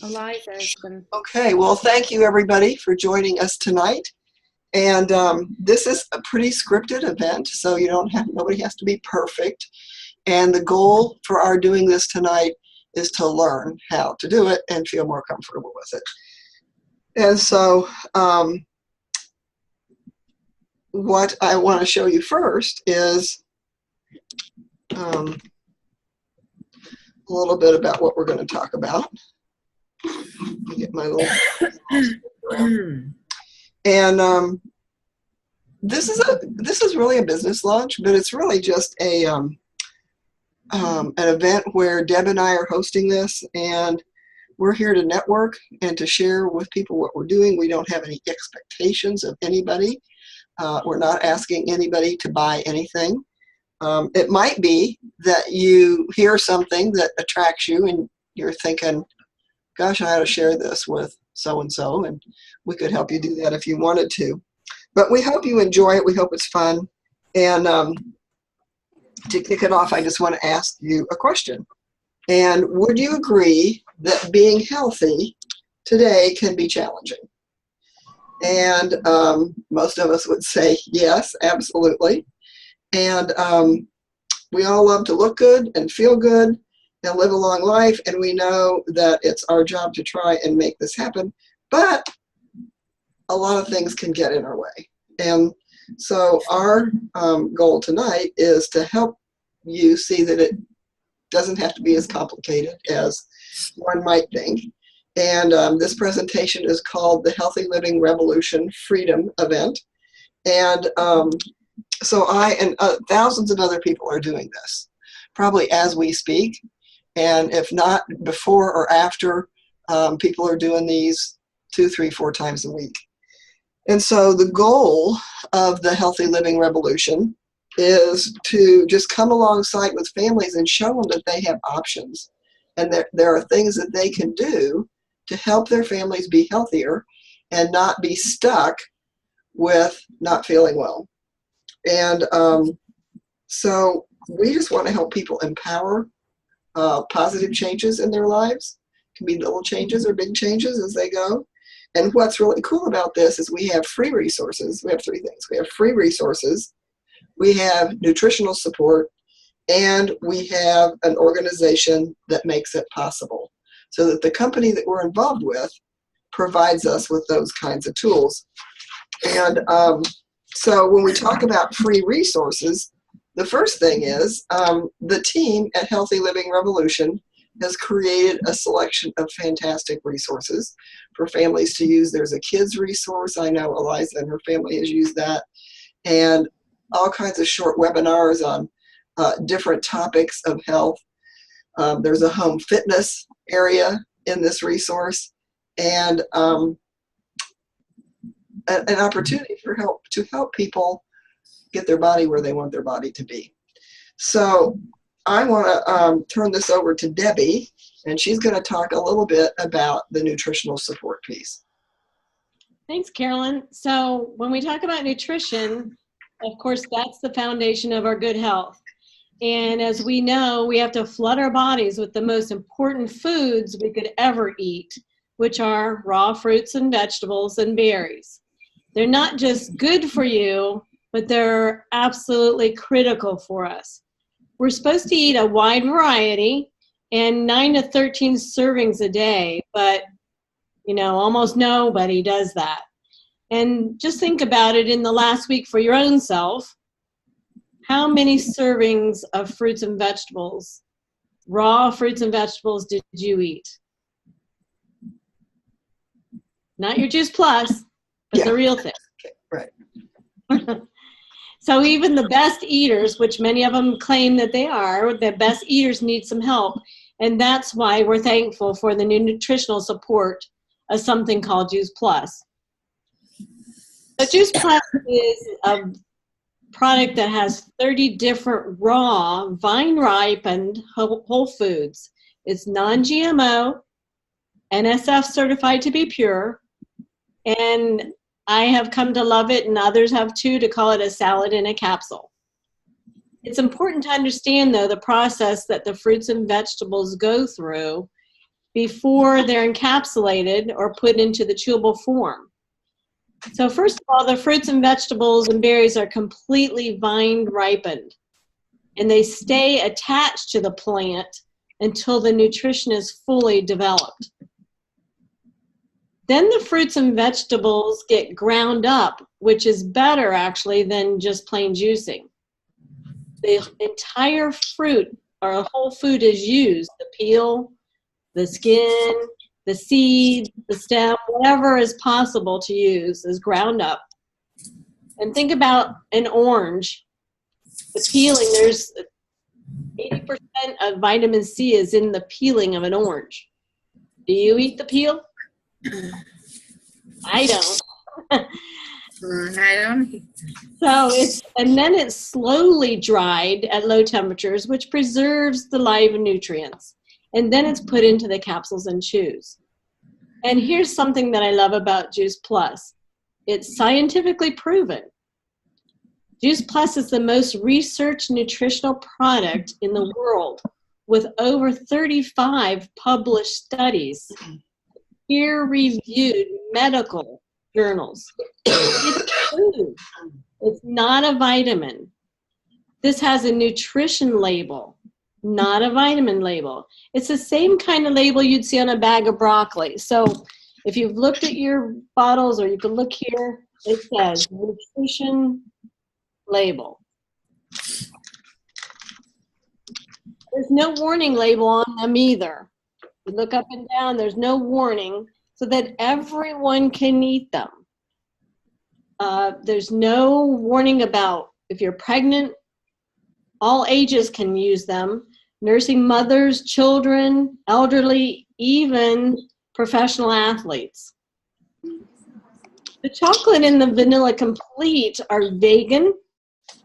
Eliza has been. Okay, well, thank you everybody for joining us tonight. And this is a pretty scripted event, so nobody has to be perfect. And the goal for our doing this tonight is to learn how to do it and feel more comfortable with it. And so what I want to show you first is a little bit about what we're going to talk about. Let me get my little and this is really a business lunch, but it's really just an event where Deb and I are hosting this, and we're here to network and to share with people what we're doing. We don't have any expectations of anybody. We're not asking anybody to buy anything. It might be that you hear something that attracts you and you're thinking, gosh, I ought to share this with so-and-so, and we could help you do that if you wanted to. But we hope you enjoy it. We hope it's fun. And to kick it off, I just want to ask you a question. And would you agree that being healthy today can be challenging? And most of us would say yes, absolutely. And we all love to look good and feel good and live a long life, and we know that it's our job to try and make this happen, but a lot of things can get in our way. And so our goal tonight is to help you see that it doesn't have to be as complicated as one might think. And this presentation is called the Healthy Living Revolution Freedom Event. And so I and thousands of other people are doing this, probably as we speak. And if not before or after, people are doing these 2, 3, 4 times a week. And so the goal of the Healthy Living Revolution is to just come alongside with families and show them that they have options. And there are things that they can do to help their families be healthier and not be stuck with not feeling well. And so we just want to help people empower positive changes in their lives. It can be little changes or big changes as they go. And what's really cool about this is we have free resources. We have 3 things. We have free resources, we have nutritional support, and we have an organization that makes it possible. So that the company that we're involved with provides us with those kinds of tools. And so when we talk about free resources, the first thing is the team at Healthy Living Revolution has created a selection of fantastic resources for families to use. There's a kids resource. I know Eliza and her family has used that. And all kinds of short webinars on different topics of health. There's a home fitness area in this resource, and an opportunity to help people get their body where they want their body to be. So I want to turn this over to Debbie, and she's going to talk a little bit about the nutritional support piece. Thanks, Carolyn. So when we talk about nutrition, of course, that's the foundation of our good health. And as we know, we have to flood our bodies with the most important foods we could ever eat, which are raw fruits and vegetables and berries. They're not just good for you, but they're absolutely critical for us. We're supposed to eat a wide variety and 9 to 13 servings a day, but almost nobody does that. And just think about it in the last week for your own self. How many servings of fruits and vegetables, raw fruits and vegetables, did you eat? Not your Juice Plus, but the real thing. Right. So even the best eaters, which many of them claim that they are, the best eaters need some help. And that's why we're thankful for the new nutritional support of something called Juice Plus. The Juice Plus is a product that has 30 different raw, vine-ripened whole foods. It's non-GMO, NSF certified to be pure, and I have come to love it, and others have too, to call it a salad in a capsule. It's important to understand, though, the process that the fruits and vegetables go through before they're encapsulated or put into the chewable form. So first of all, the fruits and vegetables and berries are completely vine ripened, and they stay attached to the plant until the nutrition is fully developed. Then the fruits and vegetables get ground up, which is better actually than just plain juicing. The entire fruit or a whole food is used, the peel, the skin, the seed, the stem, whatever is possible to use is ground up. And think about an orange. The peeling, there's 80% of vitamin C is in the peeling of an orange. Do you eat the peel? I don't. I don't. And then it's slowly dried at low temperatures, which preserves the live nutrients. And then it's put into the capsules and chews. And here's something that I love about Juice Plus. It's scientifically proven. Juice Plus is the most researched nutritional product in the world, with over 35 published studies, peer-reviewed medical journals. It's food. It's not a vitamin. This has a nutrition label, not a vitamin label. It's the same kind of label you'd see on a bag of broccoli. So if you've looked at your bottles, or you can look here, it says nutrition label. There's no warning label on them either. You look up and down, there's no warning, so that everyone can eat them. There's no warning about if you're pregnant. All ages can use them. Nursing mothers, children, elderly, even professional athletes. The chocolate and the vanilla complete are vegan,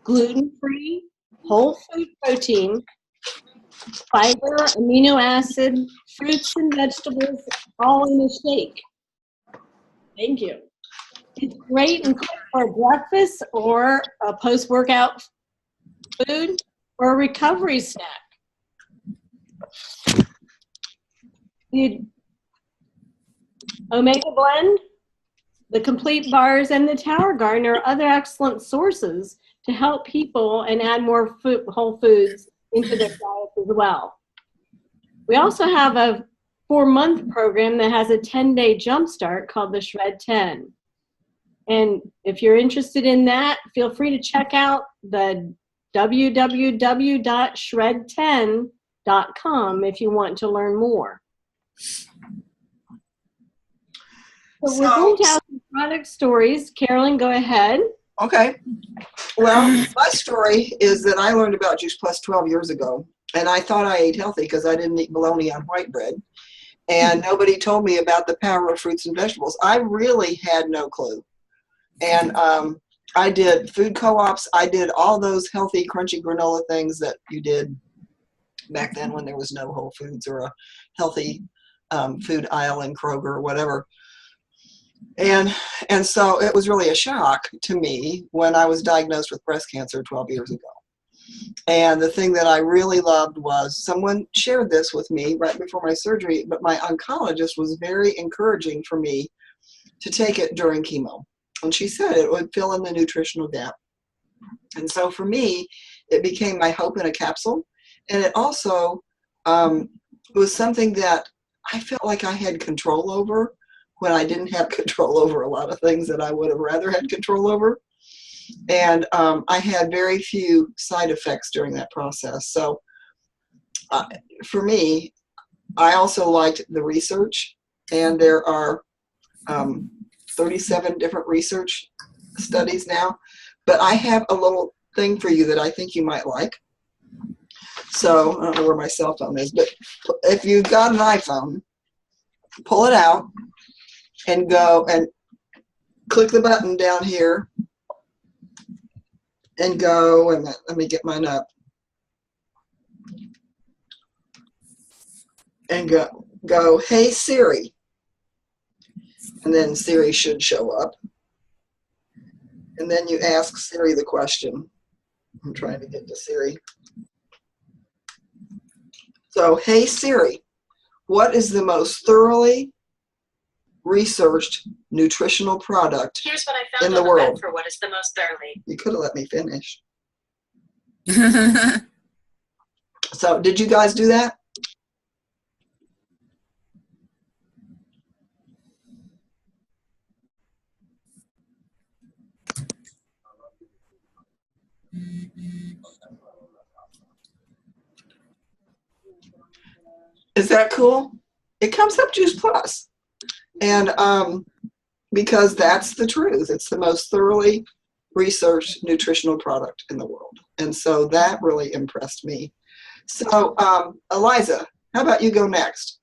gluten-free, whole food protein, fiber, amino acid, fruits and vegetables, all in a shake. Thank you. It's great and quick for a breakfast or a post-workout food or a recovery snack. The Omega Blend, the Complete Bars, and the Tower Garden are other excellent sources to help people and add more whole foods into their diets as well. We also have a 4-month program that has a 10-day jumpstart called the Shred 10. And if you're interested in that, feel free to check out the www.shred10.com if you want to learn more. So we're going to have some product stories. Carolyn, go ahead. Okay. Well, my story is that I learned about Juice Plus 12 years ago, and I thought I ate healthy because I didn't eat bologna on white bread. And nobody told me about the power of fruits and vegetables. I really had no clue. And I did food co-ops. I did all those healthy, crunchy granola things that you did back then when there was no Whole Foods or a healthy food aisle in Kroger or whatever. And so it was really a shock to me when I was diagnosed with breast cancer 12 years ago. And the thing that I really loved was someone shared this with me right before my surgery, but my oncologist was very encouraging for me to take it during chemo. And she said it would fill in the nutritional gap. And so for me, it became my hope in a capsule. And it also was something that I felt like I had control over when I didn't have control over a lot of things that I would have rather had control over. And I had very few side effects during that process. So for me, I also liked the research, and there are 37 different research studies now, but I have a little thing for you that I think you might like. So I don't know where my cell phone is, but if you've got an iPhone, pull it out and go and click the button down here and go, and let me get mine up, and go, hey Siri, and then Siri should show up, and then you ask Siri the question. I'm trying to get to Siri. So, hey Siri, what is the most thoroughly researched nutritional product Here's what I found in the on the web world? for what is the most thoroughly. You could have let me finish. So did you guys do that? Is that cool? It comes up Juice Plus. And because that's the truth. It's the most thoroughly researched nutritional product in the world. And so that really impressed me. So Eliza, how about you go next?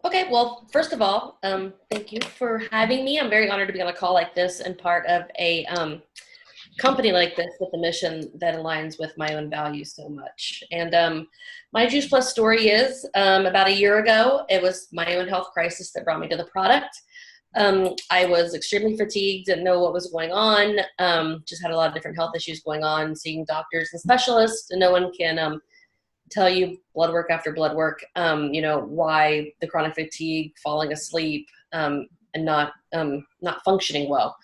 Okay, well, first of all, thank you for having me. I'm very honored to be on a call like this and part of a company like this with a mission that aligns with my own values so much. And my Juice Plus story is about a year ago, it was my own health crisis that brought me to the product. I was extremely fatigued, didn't know what was going on, just had a lot of different health issues going on, seeing doctors and specialists, and no one can tell you blood work after blood work, you know, why the chronic fatigue, falling asleep, and not functioning well.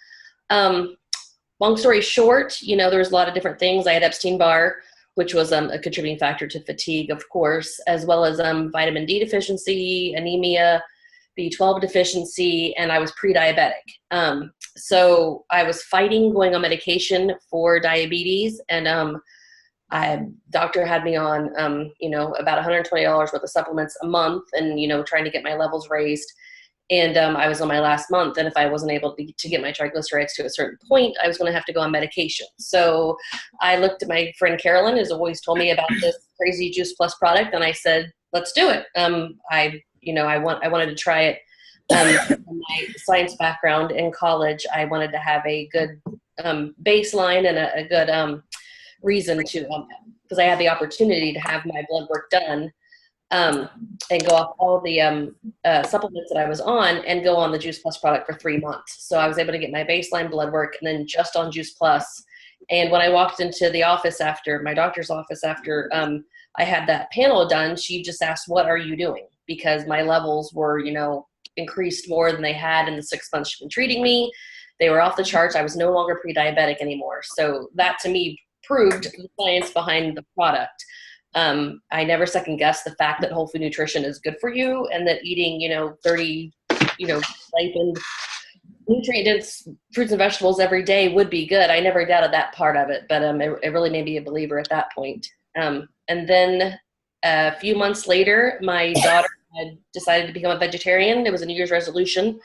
Long story short, you know, there was a lot of different things. I had Epstein-Barr, which was a contributing factor to fatigue, of course, as well as vitamin D deficiency, anemia, B12 deficiency, and I was pre-diabetic. So I was fighting going on medication for diabetes, and doctor had me on, you know, about $120 worth of supplements a month, and, you know, trying to get my levels raised. And I was on my last month, and if I wasn't able to get my triglycerides to a certain point, I was going to have to go on medication. So I looked at my friend Carolyn, who's always told me about this crazy Juice Plus product, and I said, let's do it. I wanted to try it. My science background in college, I wanted to have a good baseline and a good reason to, because I had the opportunity to have my blood work done and go off all the supplements that I was on and go on the Juice Plus product for 3 months. So I was able to get my baseline blood work and then just on Juice Plus. And when I walked into the office after, my doctor's office after I had that panel done, she just asked, what are you doing? Because my levels were, you know, increased more than they had in the 6 months she'd been treating me. They were off the charts. I was no longer pre-diabetic anymore. So that to me proved the science behind the product. I never second guessed the fact that whole food nutrition is good for you and that eating, you know, 30, you know, ripened nutrient-dense fruits and vegetables every day would be good. I never doubted that part of it, but it really made me a believer at that point. And then a few months later, my daughter had decided to become a vegetarian. It was a New Year's resolution.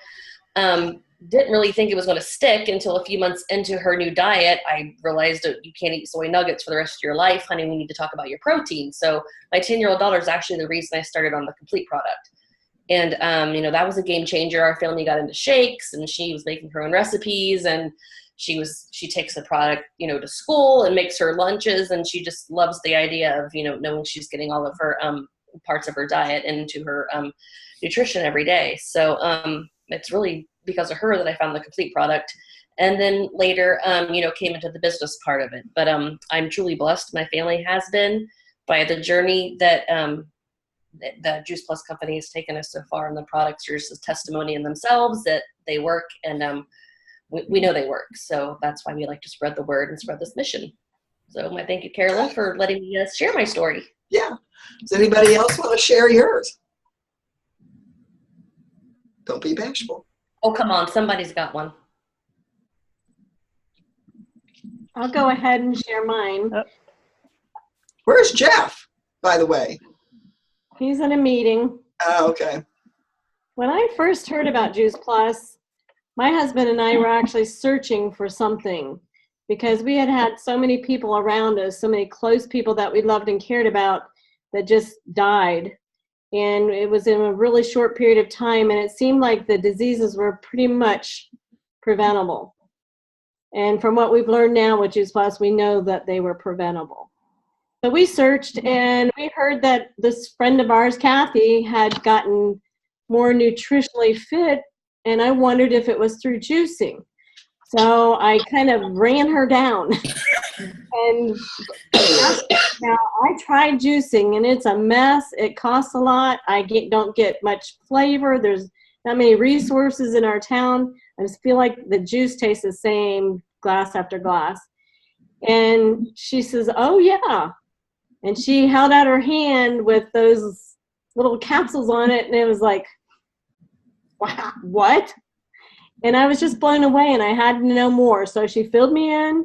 Didn't really think it was going to stick until a few months into her new diet. I realized that you can't eat soy nuggets for the rest of your life. Honey, we need to talk about your protein. So my 10-year-old daughter is actually the reason I started on the Complete product. And, you know, that was a game changer. Our family got into shakes, and she was making her own recipes, and she takes the product, you know, to school and makes her lunches, and she just loves the idea of, you know, knowing she's getting all of her parts of her diet into her nutrition every day. So it's really because of her that I found the Complete product. And then later, you know, came into the business part of it. But I'm truly blessed, my family has been, by the journey that the Juice Plus company has taken us so far, and the products are just a testimony in themselves that they work, and we know they work. So that's why we like to spread the word and spread this mission. So my thank you, Carolyn, for letting me share my story. Yeah. Does anybody else want to share yours? Don't be bashful. Oh, come on. Somebody's got one. I'll go ahead and share mine. Where's Jeff, by the way? He's in a meeting. Oh, okay. When I first heard about Juice Plus, my husband and I were actually searching for something because we had had so many people around us, so many close people that we loved and cared about that just died. And it was in a really short period of time, and it seemed like the diseases were pretty much preventable. And from what we've learned now with Juice Plus, we know that they were preventable. So we searched, and we heard that this friend of ours, Kathy, had gotten more nutritionally fit, and I wondered if it was through juicing. So I kind of ran her down. And now I tried juicing and it's a mess. It costs a lot. Don't get much flavor. There's not many resources in our town. I just feel like the juice tastes the same glass after glass. And she says, "Oh yeah." And she held out her hand with those little capsules on it, and it was like, wow, what? And I was just blown away, and I had to know more. So she filled me in,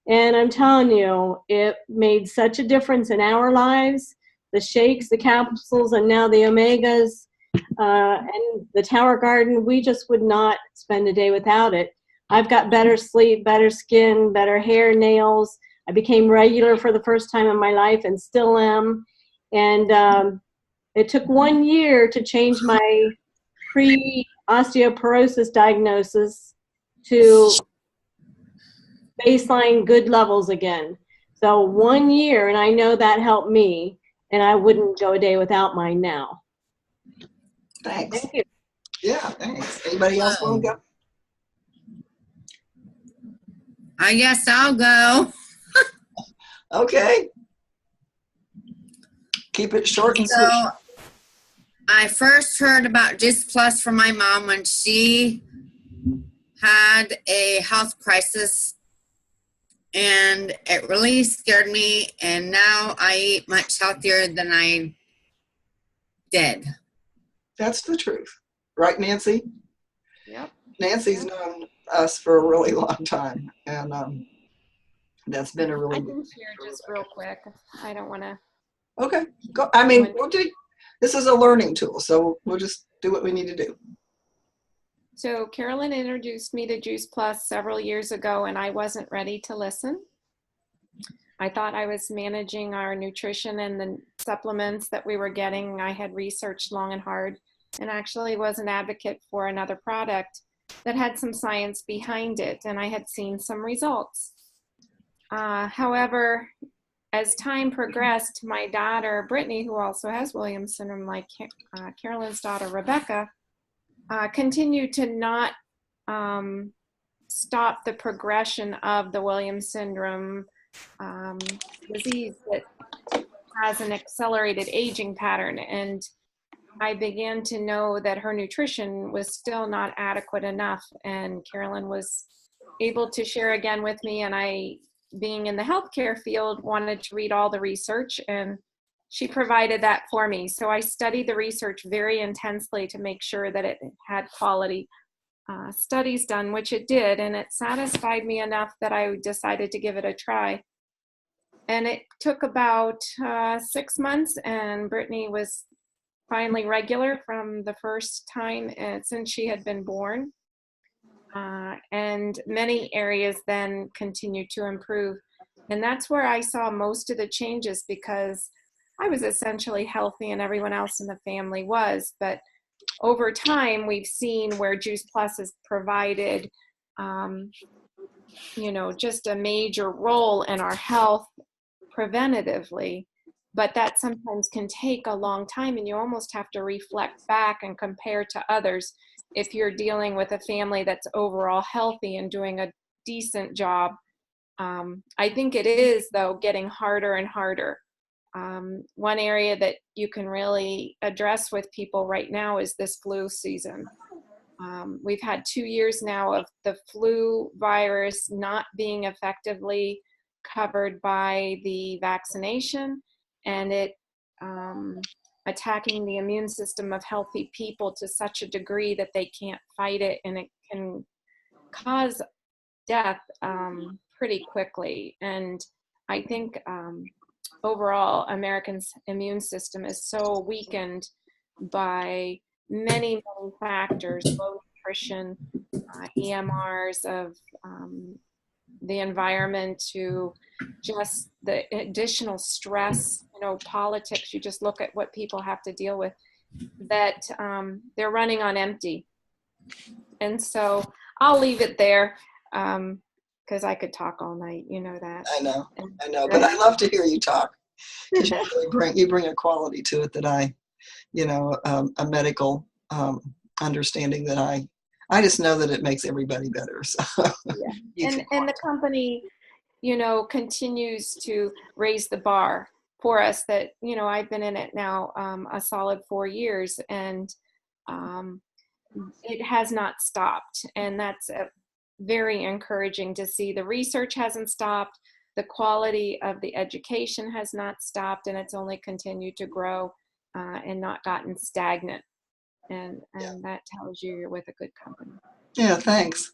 and I'm telling you, it made such a difference in our lives. The shakes, the capsules, and now the omegas, and the Tower Garden, we just would not spend a day without it. I've got better sleep, better skin, better hair, nails. I became regular for the first time in my life and still am. And it took 1 year to change my pre-osteoporosis diagnosis to baseline good levels again. So 1 year, and I know that helped me, and I wouldn't go a day without mine now. Thanks. Thank you. Yeah, thanks. Anybody else want to go? I guess I'll go. Okay. Keep it short and So sweet. I first heard about Juice Plus from my mom when she had a health crisis, and it really scared me, and now I eat much healthier than I did. That's the truth. Right, Nancy? Yep. Nancy's known us for a really long time, and that's been a I really can good. share just real quick. I don't want to. Okay, go. I mean, this is a learning tool, so we'll just do what we need to do. So Carolyn introduced me to Juice Plus several years ago, and I wasn't ready to listen. I thought I was managing our nutrition and the supplements that we were getting. I had researched long and hard and actually was an advocate for another product that had some science behind it, and I had seen some results. However, as time progressed, my daughter, Brittany, who also has Williams syndrome, like Carolyn's daughter, Rebecca, continued to not stop the progression of the Williams syndrome disease that has an accelerated aging pattern. And I began to know that her nutrition was still not adequate enough. And Carolyn was able to share again with me, and I, being in the healthcare field, wanted to read all the research, and she provided that for me. So I studied the research very intensely to make sure that it had quality studies done, which it did, and it satisfied me enough that I decided to give it a try. And it took about 6 months, and Brittany was finally regular from the first time since she had been born. And many areas then continued to improve. And that's where I saw most of the changes, because I was essentially healthy and everyone else in the family was. But over time, we've seen where Juice Plus has provided, just a major role in our health preventatively. But that sometimes can take a long time, and you almost have to reflect back and compare to others if you're dealing with a family that's overall healthy and doing a decent job. I think it is, though, getting harder and harder. One area that you can really address with people right now is this flu season. We've had 2 years now of the flu virus not being effectively covered by the vaccination, and it attacking the immune system of healthy people to such a degree that they can't fight it, and it can cause death pretty quickly. And I think overall, Americans' immune system is so weakened by many factors, low nutrition, EMRs of the environment, to just the additional stress, politics. You just look at what people have to deal with, that they're running on empty. And so I'll leave it there, because I could talk all night, that. I know, but I love to hear you talk, because you bring a quality to it that a medical understanding that I just know that it makes everybody better. So you And can and the company, continues to raise the bar for us. That I've been in it now a solid 4 years, and it has not stopped, and that's very encouraging to see. The research hasn't stopped, the quality of the education has not stopped, and it's only continued to grow and not gotten stagnant. And that tells you you're with a good company. Yeah, thanks.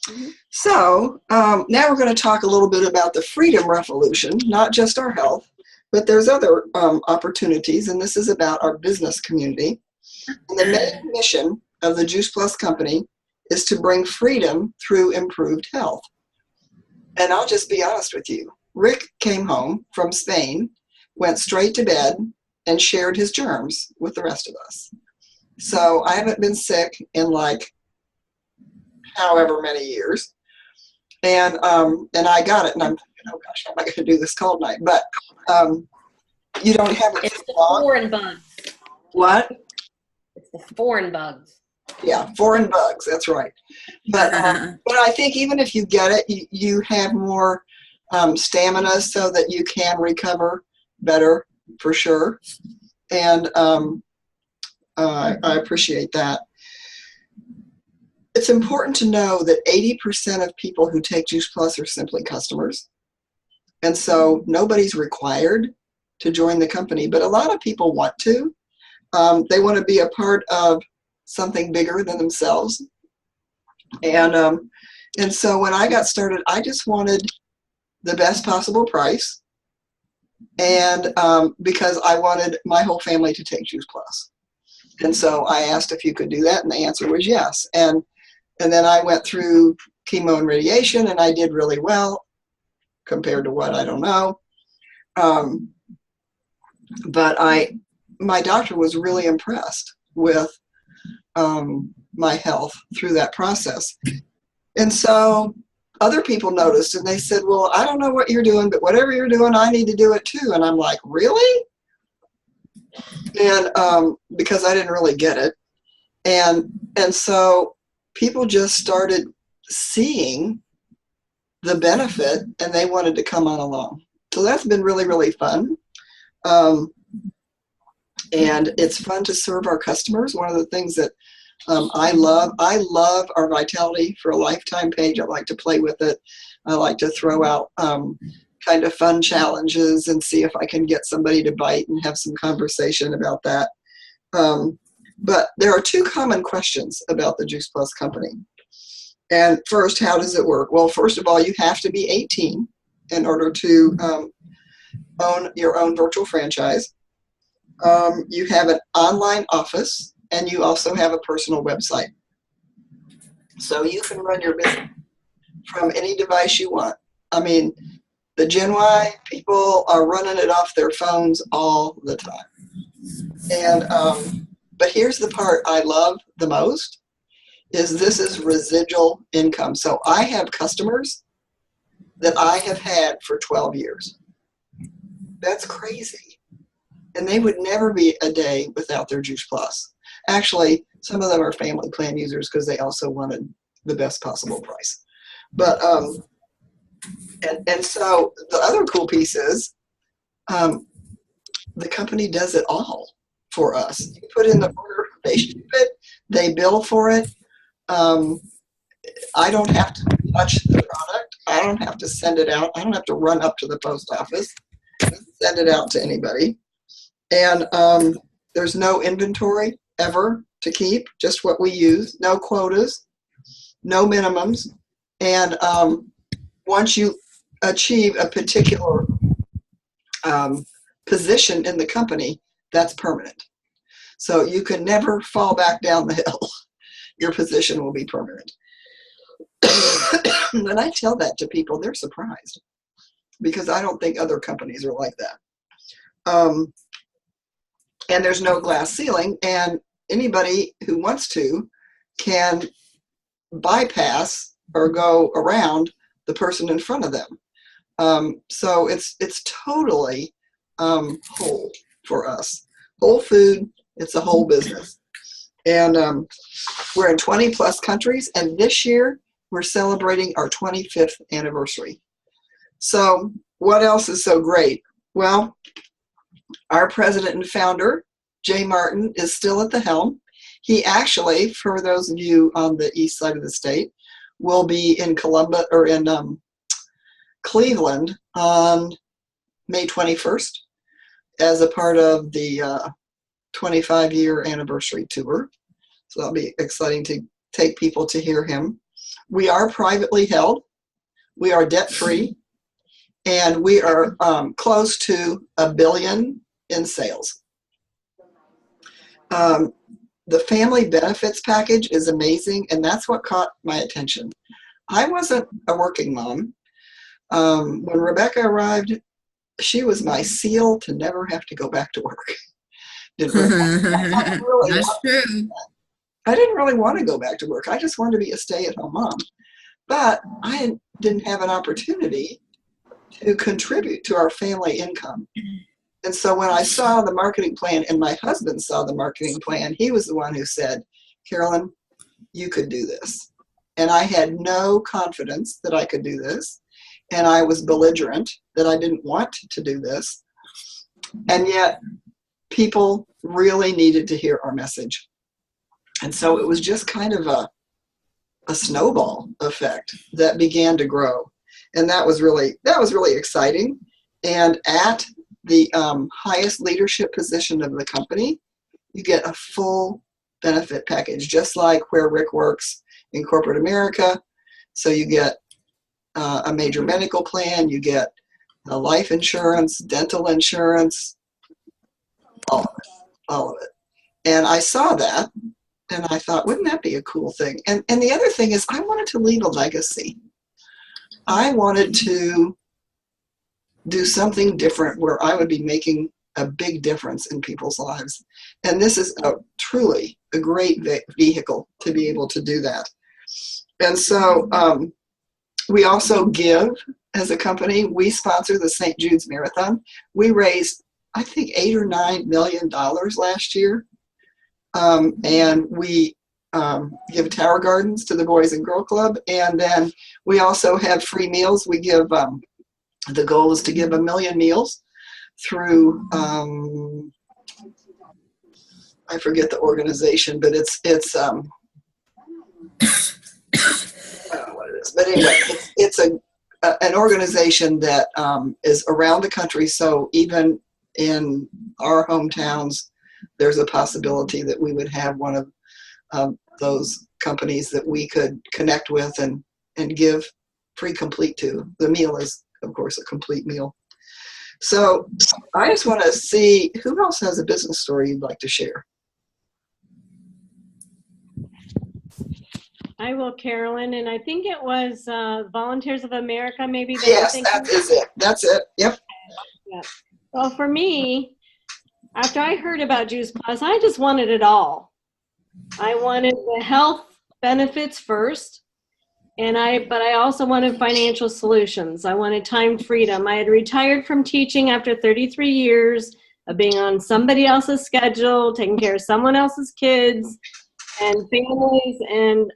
Mhm. So now we're going to talk a little bit about the freedom revolution, not just our health, but there's other opportunities, and this is about our business community. And the main mission of the Juice Plus company is to bring freedom through improved health. And I'll just be honest with you. Rick came home from Spain, went straight to bed, and shared his germs with the rest of us. So I haven't been sick in like however many years. And I got it, and I'm thinking, oh gosh, how am I going to do this cold night? But you don't have it It's too the long. foreign bugs. What? It's the foreign bugs. Yeah, foreign bugs. That's right. But I think even if you get it, you have more stamina so that you can recover better for sure. And I appreciate that. It's important to know that 80% of people who take Juice Plus are simply customers. And so nobody's required to join the company, but a lot of people want to. They want to be a part of something bigger than themselves. And so when I got started, I just wanted the best possible price. And because I wanted my whole family to take Juice Plus. And so I asked if you could do that, and the answer was yes. And then I went through chemo and radiation, and I did really well compared to what, I don't know. But my doctor was really impressed with my health through that process. And so other people noticed, and they said, well, I don't know what you're doing, but whatever you're doing, I need to do it too. And I'm like, really? And because I didn't really get it. And so people just started seeing the benefit, and they wanted to come on along. So that's been really, really fun. And it's fun to serve our customers. One of the things that I love our Vitality for a Lifetime page. I like to play with it. I like to throw out kind of fun challenges and see if I can get somebody to bite and have some conversation about that. But there are two common questions about the Juice Plus company. And first, how does it work? Well, first of all, you have to be 18 in order to own your own virtual franchise. You have an online office, and you also have a personal website. So you can run your business from any device you want. I mean, the Gen Y people are running it off their phones all the time. And but here's the part I love the most, is this is residual income. So I have customers that I have had for 12 years. That's crazy. And they would never be a day without their Juice Plus. Actually, some of them are family plan users because they also wanted the best possible price. But and so the other cool piece is the company does it all for us. You put in the order, they ship it, they bill for it. I don't have to touch the product. I don't have to send it out. I don't have to run up to the post office and send it out to anybody. And there's no inventory ever to keep, just what we use, no quotas, no minimums. And once you achieve a particular position in the company, that's permanent. So you can never fall back down the hill. Your position will be permanent. When I tell that to people, they're surprised because I don't think other companies are like that. And there's no glass ceiling, and anybody who wants to can bypass or go around the person in front of them. So it's totally whole for us. Whole food, it's a whole business. And we're in 20 plus countries, and this year we're celebrating our 25th anniversary. So what else is so great? Well, our president and founder, Jay Martin, is still at the helm. He actually, for those of you on the east side of the state, will be in Columbus or in Cleveland on May 21st as a part of the 25-year anniversary tour. So that'll be exciting to take people to hear him. We are privately held. We are debt-free. And we are close to $1 billion in sales. The family benefits package is amazing, and that's what caught my attention. I wasn't a working mom. When Rebecca arrived, she was my seal to never have to go back to work. That's true. I didn't really want to go back to work. I just wanted to be a stay-at-home mom. But I didn't have an opportunity to contribute to our family income. And so when I saw the marketing plan and my husband saw the marketing plan, he was the one who said, Carolyn, you could do this. And I had no confidence that I could do this. And I was belligerent that I didn't want to do this. And yet people really needed to hear our message. And so it was just kind of a snowball effect that began to grow. And that was really exciting. And at the highest leadership position of the company, you get a full benefit package, just like where Rick works in corporate America. So you get a major medical plan, you get life insurance, dental insurance, all of it. And I saw that, and I thought, wouldn't that be a cool thing? And the other thing is, I wanted to leave a legacy. I wanted to do something different where I would be making a big difference in people's lives. And this is truly a great vehicle to be able to do that. And so we also give as a company. We sponsor the St. Jude's Marathon. We raised, I think, $8 or $9 million last year. And we give Tower Gardens to the Boys and Girl Club. And then we also have free meals. We give, the goal is to give 1 million meals through, I forget the organization, but it's I don't know what it is. But anyway, it's an organization that is around the country. So even in our hometowns, there's a possibility that we would have one of those companies that we could connect with and give free complete to. The meal is, of course, a complete meal. So I just want to see who else has a business story you'd like to share. I will, Carolyn, and I think it was Volunteers of America, maybe. Yes, that is it. That's it. Yep. Yeah. Well, for me, after I heard about Juice Plus, I just wanted it all. I wanted the health benefits first, but I also wanted financial solutions. I wanted time freedom. I had retired from teaching after 33 years of being on somebody else's schedule, taking care of someone else's kids and families. And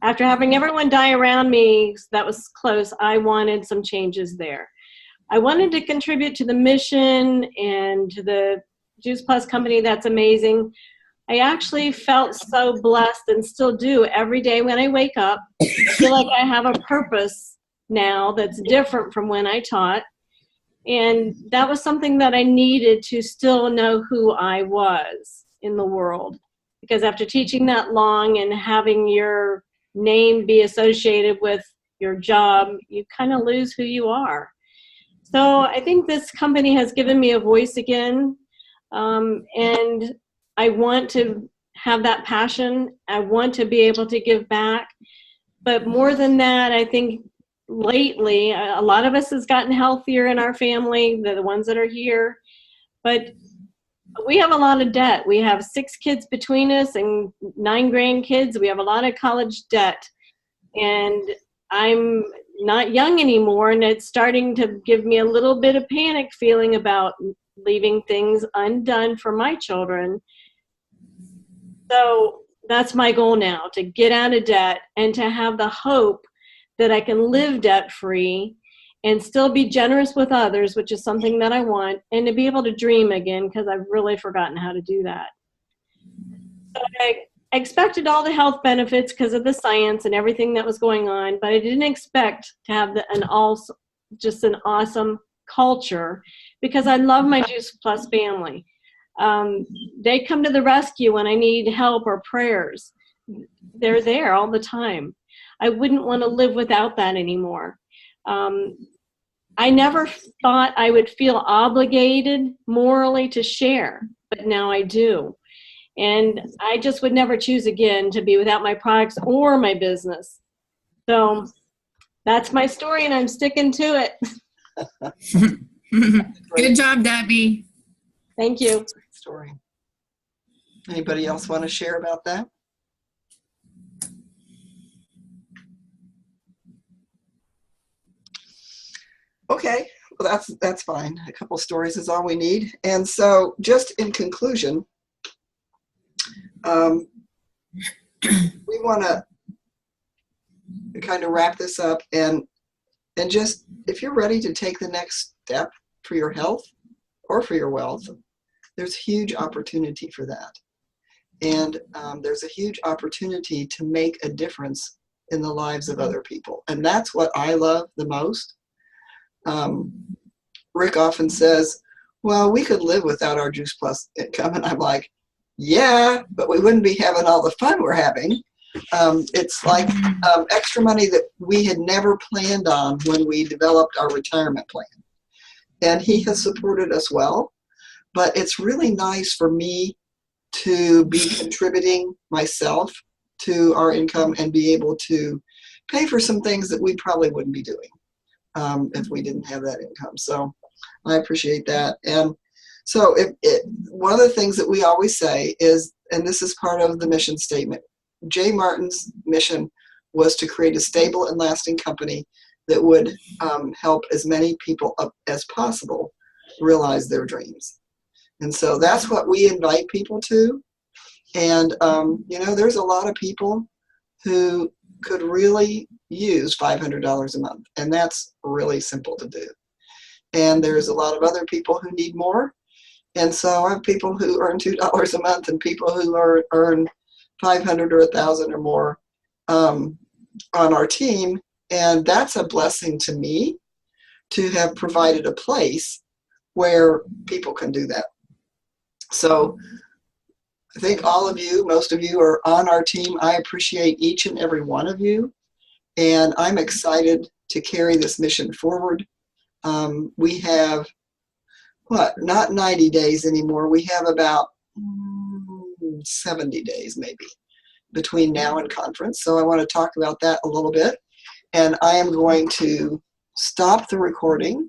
after having everyone die around me, that was close, I wanted some changes there. I wanted to contribute to the mission and to the Juice Plus company. That's amazing. I actually felt so blessed, and still do every day when I wake up. I feel like I have a purpose now that's different from when I taught. And that was something that I needed to still know who I was in the world. Because after teaching that long and having your name be associated with your job, you kind of lose who you are. So I think this company has given me a voice again. And I want to have that passion. I want to be able to give back. But more than that, I think lately, a lot of us has gotten healthier in our family, the ones that are here. But we have a lot of debt. We have 6 kids between us and 9 grandkids. We have a lot of college debt. And I'm not young anymore, and it's starting to give me a little bit of panic feeling about leaving things undone for my children. So that's my goal now, to get out of debt and to have the hope that I can live debt free and still be generous with others, which is something that I want, and to be able to dream again, because I've really forgotten how to do that. So I expected all the health benefits because of the science and everything that was going on, but I didn't expect to have just an awesome culture, because I love my Juice Plus family. They come to the rescue when I need help or prayers. They're there all the time. I wouldn't want to live without that anymore. I never thought I would feel obligated morally to share, but now I do. And I just would never choose again to be without my products or my business. So that's my story, and I'm sticking to it. Good job, Debbie. Thank you. Great story. Anybody else want to share about that? Okay, well, that's fine. A couple stories is all we need. And so just in conclusion, we want to kind of wrap this up and just, if you're ready to take the next step for your health or for your wealth, there's huge opportunity for that. And there's a huge opportunity to make a difference in the lives of other people. And that's what I love the most. Rick often says, well, we could live without our Juice Plus income. And I'm like, yeah, but we wouldn't be having all the fun we're having. It's like extra money that we had never planned on when we developed our retirement plan. And he has supported us well, but it's really nice for me to be contributing myself to our income and be able to pay for some things that we probably wouldn't be doing if we didn't have that income. So I appreciate that. And so one of the things that we always say is, and this is part of the mission statement, Jay Martin's mission was to create a stable and lasting company that would help as many people as possible realize their dreams. And so that's what we invite people to. And, there's a lot of people who could really use $500 a month. And that's really simple to do. And there's a lot of other people who need more. And so I have people who earn $2 a month and people who earn $500 or $1,000 or more on our team. And that's a blessing to me to have provided a place where people can do that. So I think all of you, most of you are on our team. I appreciate each and every one of you. And I'm excited to carry this mission forward. We have, not 90 days anymore. We have about 70 days maybe between now and conference. So I want to talk about that a little bit. And I am going to stop the recording